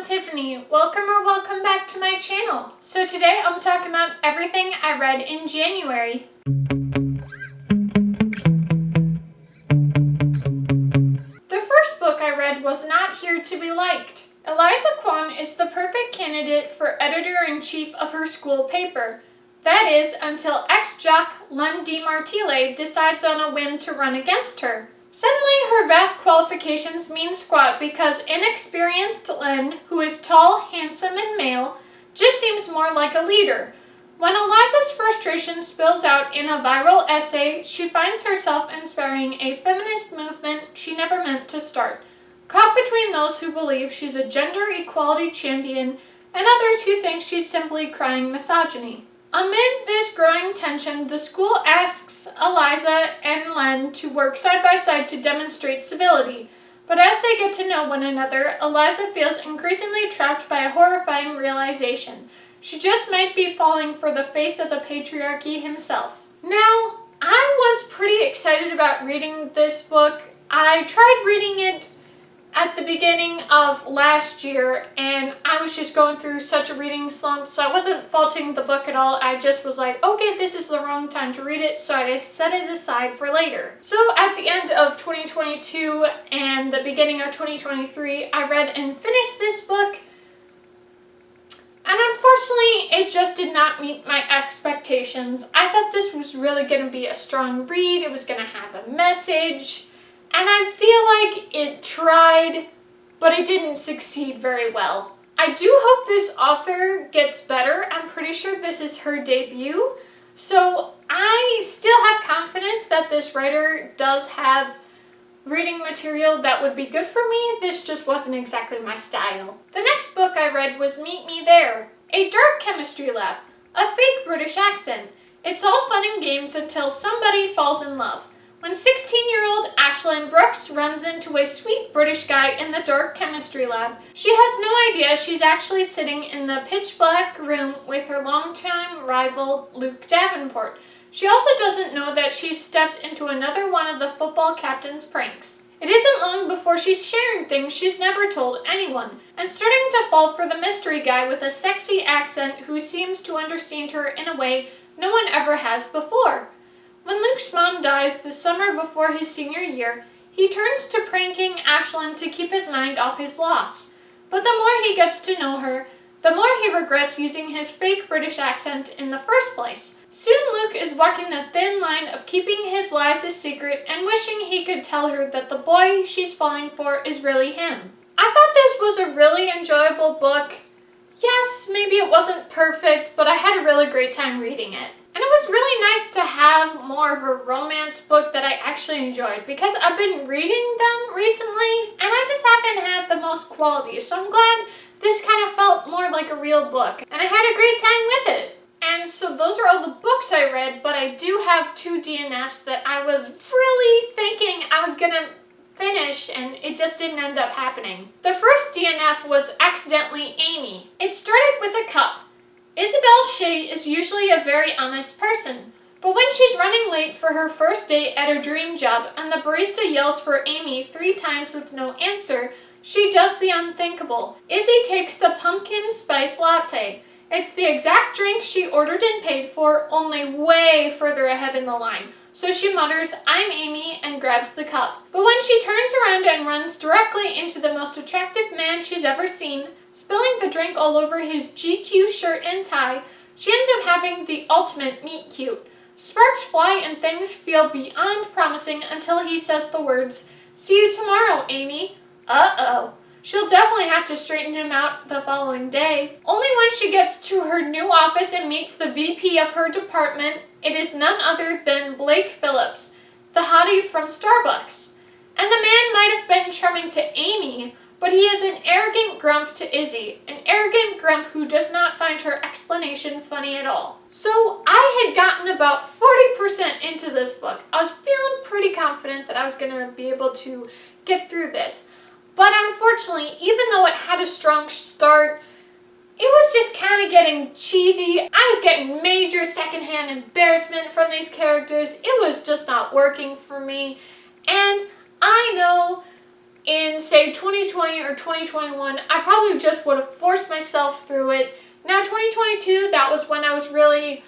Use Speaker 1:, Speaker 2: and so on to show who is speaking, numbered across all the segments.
Speaker 1: I'm Tiffany. Welcome back to my channel. So today I'm talking about everything I read in January. The first book I read was Not Here to Be Liked. Eliza Quan is the perfect candidate for editor-in-chief of her school paper. That is, until ex-jock Lynn decides on a whim to run against her. Suddenly, her vast qualifications mean squat because inexperienced Lynn, who is tall, handsome, and male, just seems more like a leader. When Eliza's frustration spills out in a viral essay, she finds herself inspiring a feminist movement she never meant to start, caught between those who believe she's a gender equality champion and others who think she's simply crying misogyny. Amid this growing tension, the school asks Eliza and Lynn to work side by side to demonstrate civility. But as they get to know one another, Eliza feels increasingly trapped by a horrifying realization. She just might be falling for the face of the patriarchy himself. Now, I was pretty excited about reading this book. I tried reading it at the beginning of last year, and I was just going through such a reading slump, so I wasn't faulting the book at all. I just was like, okay, this is the wrong time to read it, so I set it aside for later. So at the end of 2022 and the beginning of 2023, I read and finished this book, and unfortunately, it just did not meet my expectations. I thought this was really going to be a strong read. It was going to have a message. And I feel like it tried, but it didn't succeed very well. I do hope this author gets better. I'm pretty sure this is her debut. So I still have confidence that this writer does have reading material that would be good for me. This just wasn't exactly my style. The next book I read was Meet Me There, a dark chemistry lab, a fake British accent. It's all fun and games until somebody falls in love. When 16-year-old Ashlyn Brooks runs into a sweet British guy in the dark chemistry lab, she has no idea she's actually sitting in the pitch-black room with her longtime rival, Luke Davenport. She also doesn't know that she's stepped into another one of the football captain's pranks. It isn't long before she's sharing things she's never told anyone, and starting to fall for the mystery guy with a sexy accent who seems to understand her in a way no one ever has before. When Luke's mom dies the summer before his senior year, he turns to pranking Ashlyn to keep his mind off his loss. But the more he gets to know her, the more he regrets using his fake British accent in the first place. Soon Luke is walking the thin line of keeping his lies a secret and wishing he could tell her that the boy she's falling for is really him. I thought this was a really enjoyable book. Yes, maybe it wasn't perfect, but I had a really great time reading it. And it was really nice to have more of a romance book that I actually enjoyed, because I've been reading them recently and I just haven't had the most quality. So I'm glad this kind of felt more like a real book and I had a great time with it. And so those are all the books I read, but I do have 2 DNFs that I was really thinking I was gonna finish and it just didn't end up happening. The first DNF was Accidentally Amy. It started with a cup. Isabel Shea is usually a very honest person, but when she's running late for her first date at her dream job and the barista yells for Amy 3 times with no answer, she does the unthinkable. Izzy takes the pumpkin spice latte. It's the exact drink she ordered and paid for, only way further ahead in the line. So she mutters, "I'm Amy," and grabs the cup. But when she turns around and runs directly into the most attractive man she's ever seen, spilling the drink all over his GQ shirt and tie, she ends up having the ultimate meet cute. Sparks fly and things feel beyond promising until he says the words, "See you tomorrow, Amy." Uh-oh. She'll definitely have to straighten him out the following day. Only when she gets to her new office and meets the VP of her department, it is none other than Blake Phillips, the hottie from Starbucks. And the man might have been charming to Amy, but he is an arrogant grump to Izzy, an arrogant grump who does not find her explanation funny at all. So I had gotten about 40% into this book. I was feeling pretty confident that I was going to be able to get through this. But unfortunately, even though it had a strong start, it was just kind of getting cheesy. I was getting major secondhand embarrassment from these characters. It was just not working for me. And I know in, say, 2020 or 2021, I probably just would have forced myself through it. Now, 2022, that was when I was really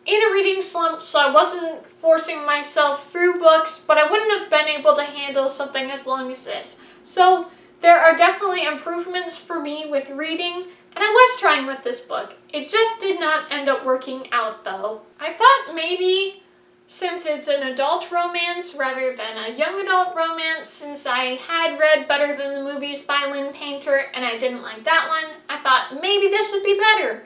Speaker 1: in a reading slump, so I wasn't forcing myself through books, but I wouldn't have been able to handle something as long as this. So there are definitely improvements for me with reading, and I was trying with this book. It just did not end up working out, though. I thought maybe since it's an adult romance rather than a young adult romance, since I had read Better Than the Movies by Lynn Painter and I didn't like that one, I thought maybe this would be better.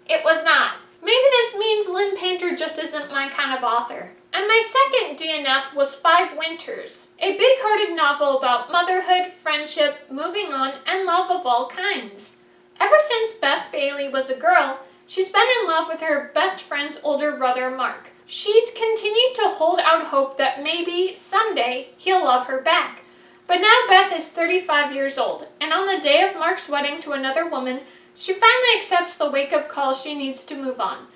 Speaker 1: It was not. Maybe this means Lynn Painter just isn't my kind of author. And my second DNF was 5 Winters, a big-hearted novel about motherhood, friendship, moving on, and love of all kinds. Ever since Beth Bailey was a girl, she's been in love with her best friend's older brother, Mark. She's continued to hold out hope that maybe, someday, he'll love her back. But now Beth is 35 years old, and on the day of Mark's wedding to another woman, she finally accepts the wake-up call she needs to move on.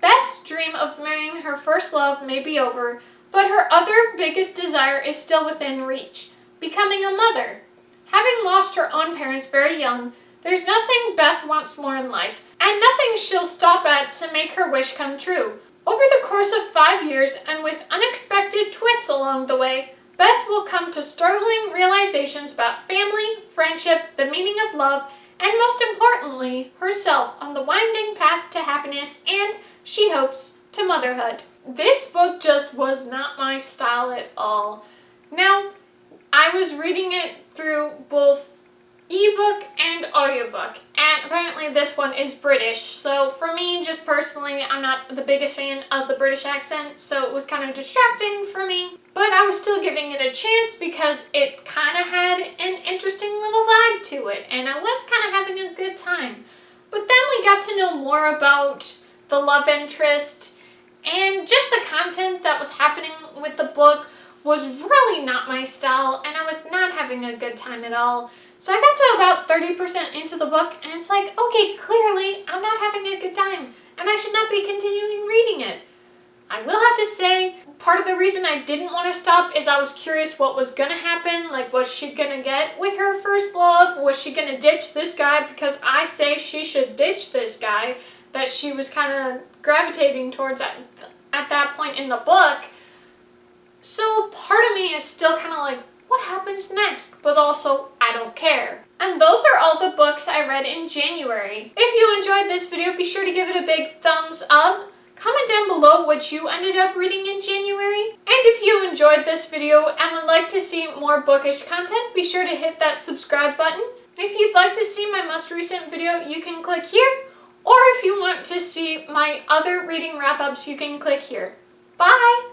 Speaker 1: Beth's dream of marrying her first love may be over, but her other biggest desire is still within reach, becoming a mother. Having lost her own parents very young, there's nothing Beth wants more in life, and nothing she'll stop at to make her wish come true. Over the course of 5 years, and with unexpected twists along the way, Beth will come to startling realizations about family, friendship, the meaning of love, and most importantly, herself on the winding path to happiness and, she hopes, to motherhood. This book just was not my style at all. Now, I was reading it through both ebook and audiobook, and apparently this one is British, so for me, just personally, I'm not the biggest fan of the British accent, so it was kind of distracting for me, but I was still giving it a chance because it kind of had an interesting little vibe to it, and I was kind of having a good time. But then we got to know more about the love interest, and just the content that was happening with the book was really not my style, and I was not having a good time at all. So I got to about 30% into the book, and it's like, okay, clearly I'm not having a good time, and I should not be continuing reading it. I will have to say, part of the reason I didn't want to stop is I was curious what was going to happen. Like, was she going to get with her first love? Was she going to ditch this guy? Because I say she should ditch this guy that she was kind of gravitating towards at that point in the book. So part of me is still kind of like, what happens next? But also, I don't care. And those are all the books I read in January. If you enjoyed this video, be sure to give it a big thumbs up. Comment down below what you ended up reading in January. And if you enjoyed this video and would like to see more bookish content, be sure to hit that subscribe button. And if you'd like to see my most recent video, you can click here. Or if you want to see my other reading wrap-ups, you can click here. Bye!